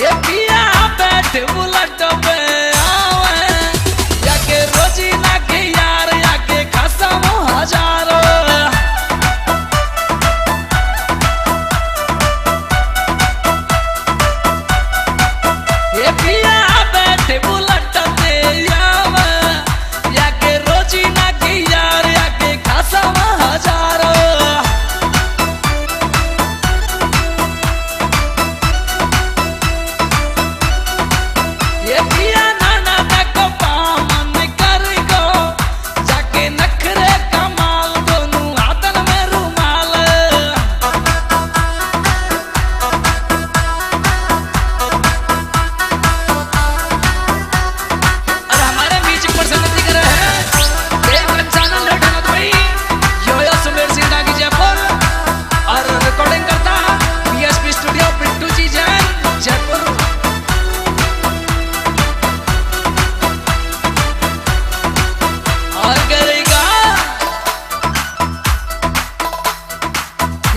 ये पिया बैठ बुलट पे आवे याके रोजी ना के यार याके खासा हजारो ये पिया बैठ बुलट पे आवे याके रोजी ना के यार याके खासा हजारो ये पिया नाना तक पामन कर गो जाके नखरे कमाल दोनों हाथन में रुमाल और हमारे बीच प्रसन्न दिख रहे हैं एक चैनल लौटना भाई यो सुमेर सिंह की जयपुर और रिकॉर्डिंग करता पीएसपी स्टूडियो पिंटू जी जैन जयपुर और करेगा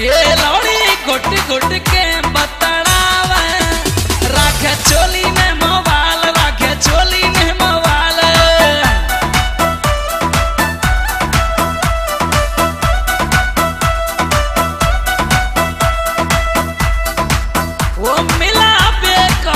ये लौड़ी घुट घुट के